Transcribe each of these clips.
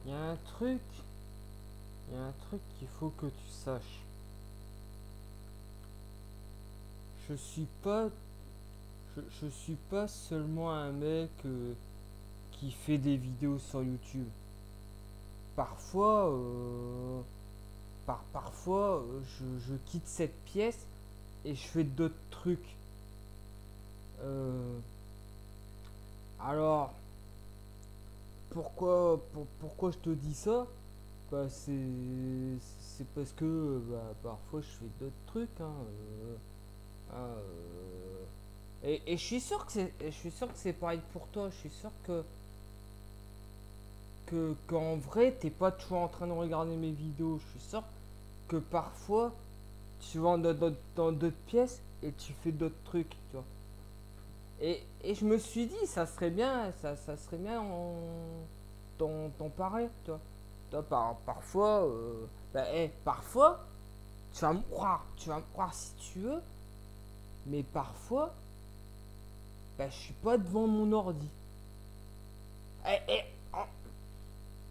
y a un truc, il y a un truc qu'il faut que tu saches. Je suis pas, je suis pas seulement un mec qui fait des vidéos sur YouTube. Parfois, parfois, je quitte cette pièce et je fais d'autres trucs. Euh, alors, pourquoi je te dis ça? Bah, c'est parce que bah, parfois je fais d'autres trucs. Hein, et je suis sûr que c'est pareil pour toi. Je suis sûr qu'en vrai, t'es pas toujours en train de regarder mes vidéos. Je suis sûr que parfois, tu vas dans d'autres pièces et tu fais d'autres trucs, tu vois. Et je me suis dit, ça serait bien d'en parler, tu vois. Parfois, parfois, tu vas me croire si tu veux, mais parfois, bah, je suis pas devant mon ordi. Et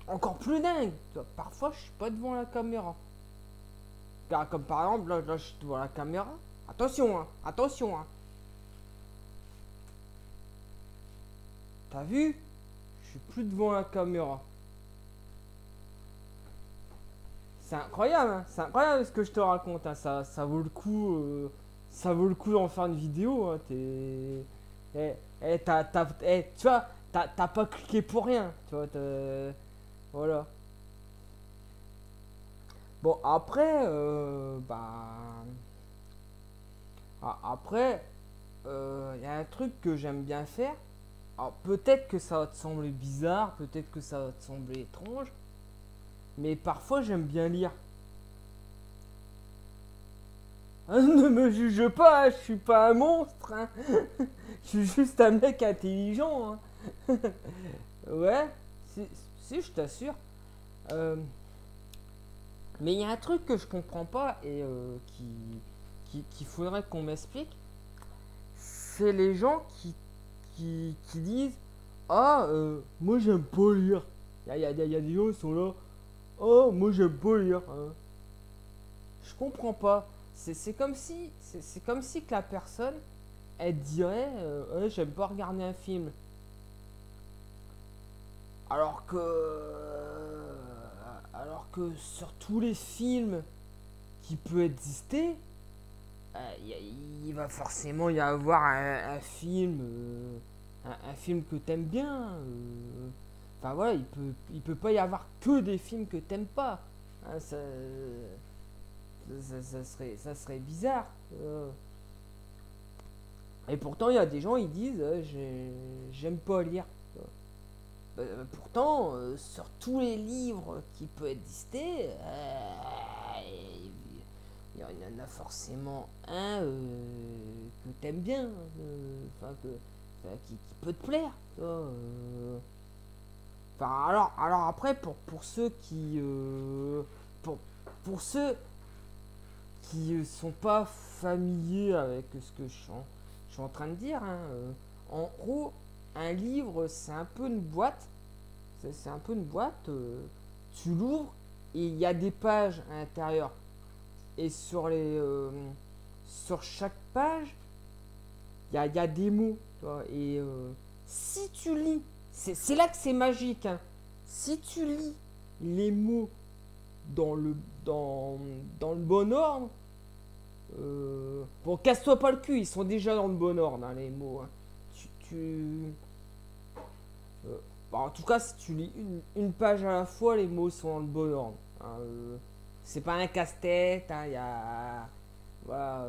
encore plus dingue, tu vois, parfois, je suis pas devant la caméra. Car comme par exemple, là, je suis devant la caméra. Attention, hein, attention, hein. T'as vu? Je suis plus devant la caméra. C'est incroyable, hein, c'est incroyable ce que je te raconte. Hein. Ça vaut le coup, ça vaut le coup d'en faire une vidéo. Hein. Tu vois, t'as pas cliqué pour rien. Tu vois, voilà. Bon, après, après, il y a un truc que j'aime bien faire. Alors, peut-être que ça va te sembler bizarre, peut-être que ça va te sembler étrange, mais parfois j'aime bien lire. Ne me juge pas, je suis pas un monstre, hein. Je suis juste un mec intelligent, hein. Ouais, si, si je t'assure. Euh, mais il y a un truc que je comprends pas et qu'il faudrait qu'on m'explique. C'est les gens qui disent ah, moi j'aime pas lire. Il y a des gens qui sont là. Oh, moi j'aime pas lire. Hein. Je comprends pas. C'est comme si que la personne, elle dirait ouais, j'aime pas regarder un film. Alors que sur tous les films qui peuvent exister, il va forcément y avoir un film, un film que t'aimes bien. Enfin voilà, il peut pas y avoir que des films que t'aimes pas. Hein, ça serait bizarre. Et pourtant, il y a des gens, ils disent j'aime pas lire. Pourtant, sur tous les livres qui peuvent exister, il y en a forcément un que t'aimes bien, qui peut te plaire. Alors après, pour ceux pour, pour ceux qui sont pas familiers avec ce que je suis en train de dire, hein, en gros, un livre, c'est un peu une boîte. C'est un peu une boîte. Tu l'ouvres et il y a des pages à l'intérieur. Et sur chaque page, il y a des mots. Tu vois, et si tu lis, c'est là que c'est magique. Hein. Si tu lis les mots dans le, dans, dans le bon ordre, bon, casse-toi pas le cul, ils sont déjà dans le bon ordre, hein, les mots. Hein. Tu, Bah, en tout cas, si tu lis une page à la fois, les mots sont dans le bon ordre. Hein, c'est pas un casse-tête, hein, y a, voilà,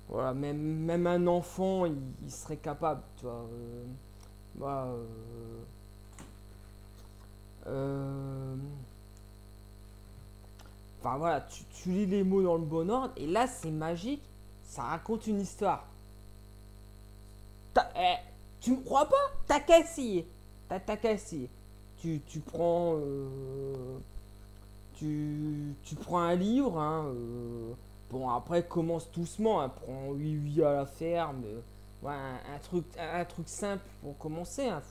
voilà même un enfant, il serait capable, tu vois. Voilà, euh, enfin voilà, tu lis les mots dans le bon ordre, et là c'est magique, ça raconte une histoire. Tu me crois pas? T'as qu'à essayer. T'as qu'à essayer. Tu prends. Tu prends un livre. Hein, bon, après, commence doucement. Hein, prends 8 à la ferme. Ouais, un truc simple pour commencer. Hein,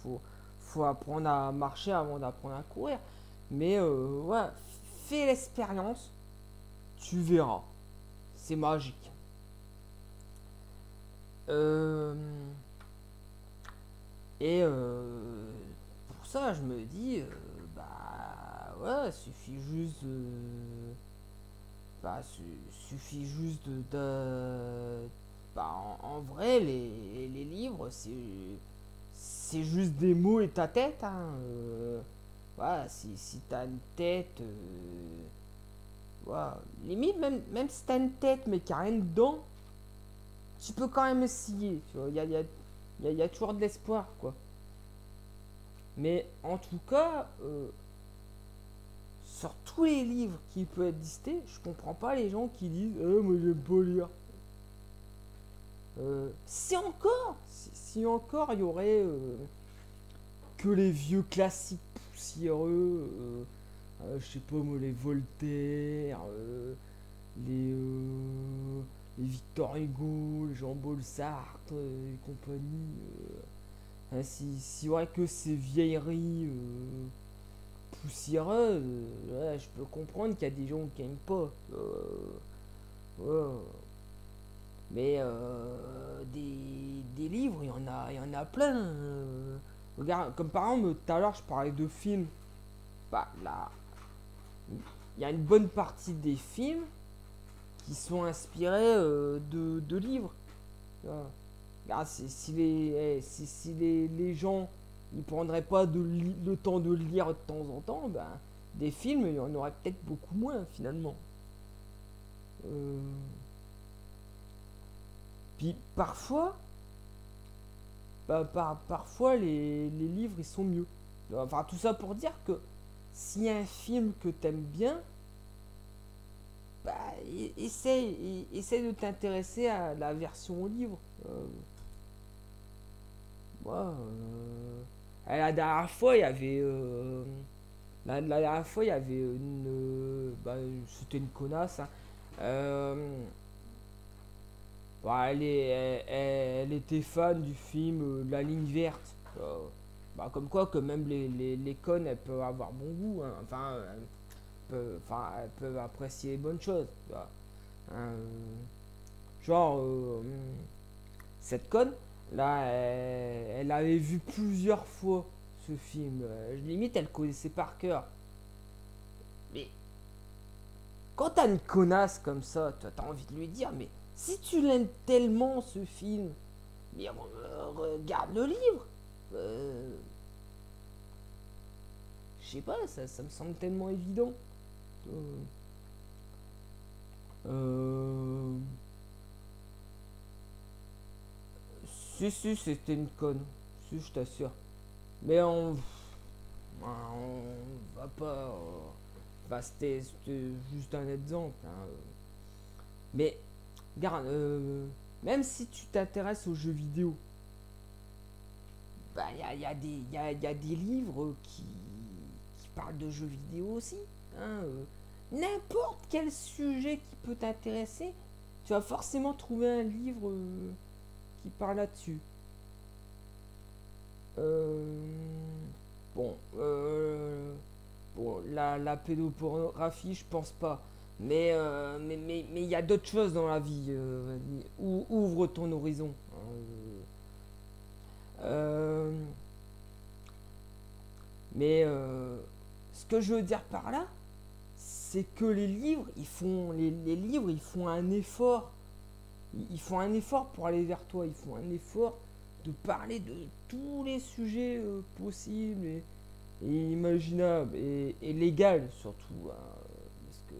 faut apprendre à marcher avant d'apprendre à courir. Mais ouais, fais l'expérience, tu verras. C'est magique. Euh, et pour ça, je me dis, bah ouais, suffit juste bah, suffit juste bah, en vrai, les livres, c'est juste des mots et ta tête. Hein, voilà, si t'as une tête, voilà, limite, même si t'as une tête mais qu'il n'y a rien dedans, tu peux quand même essayer. Tu vois, il y a toujours de l'espoir, quoi. Mais en tout cas, sur tous les livres qui peuvent être listés, je comprends pas les gens qui disent moi j'aime pas lire. Si encore il y aurait que les vieux classiques poussiéreux, je sais pas moi, les Voltaire, les, euh, les Victor Hugo, les Jean-Paul Sartre et compagnie. Hein, si y aurait que ces vieilleries poussiéreuses, ouais, je peux comprendre qu'il y a des gens qui aiment pas. Ouais. Mais des livres, il y en a plein. Regarde, comme par exemple, tout à l'heure, je parlais de films. Bah, là, il y a une bonne partie des films qui sont inspirés de livres. Regarde, si les gens ils prendraient pas le temps de lire de temps en temps, ben, des films, il y en aurait peut-être beaucoup moins finalement. Euh, Puis parfois, parfois les livres ils sont mieux. Enfin, tout ça pour dire que s'il y a un film que t'aimes bien, bah, essaye de t'intéresser à la version au livre. Moi, la dernière fois, il y avait. La dernière fois, il y avait une. Bah, c'était une connasse. Hein. Euh, Bah, elle était fan du film La ligne verte. Bah, comme quoi que même les connes, elles peuvent avoir bon goût. Hein. Elles peuvent apprécier les bonnes choses. Tu vois. Hein, genre, cette conne, là, elle avait vu plusieurs fois ce film. Limite, elle connaissait par cœur. Mais quand t'as une connasse comme ça, t'as envie de lui dire, mais si tu l'aimes tellement ce film, mais regarde le livre. Euh, je sais pas, ça me semble tellement évident. Euh, euh, si, c'était une conne. Si, je t'assure. Mais on va pas. Bah, c'était juste un exemple. Hein. Mais, regarde, même si tu t'intéresses aux jeux vidéo, bah, y a des livres qui parlent de jeux vidéo aussi. Hein, n'importe quel sujet qui peut t'intéresser, tu vas forcément trouver un livre qui parle là-dessus. Euh, bon, la pédopornographie, je pense pas. Mais il y a d'autres choses dans la vie. Ouvre ton horizon. Hein. Euh, mais ce que je veux dire par là, c'est que les livres, les livres, ils font un effort. Ils font un effort pour aller vers toi. Ils font un effort de parler de tous les sujets possibles et imaginables et légal surtout. Hein, parce que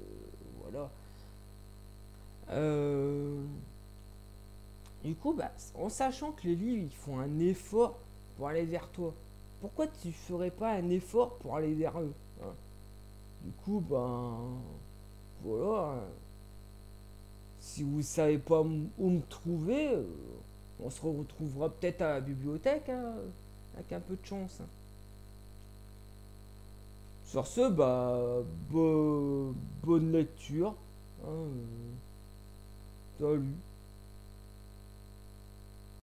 voilà. Euh, du coup, bah, en sachant que les livres ils font un effort pour aller vers toi, pourquoi tu ferais pas un effort pour aller vers eux? Hein. Du coup, ben voilà. Hein. Si vous savez pas où me trouver, on se retrouvera peut-être à la bibliothèque, hein, avec un peu de chance. Hein. Sur ce, bah, bonne lecture. Hein, salut.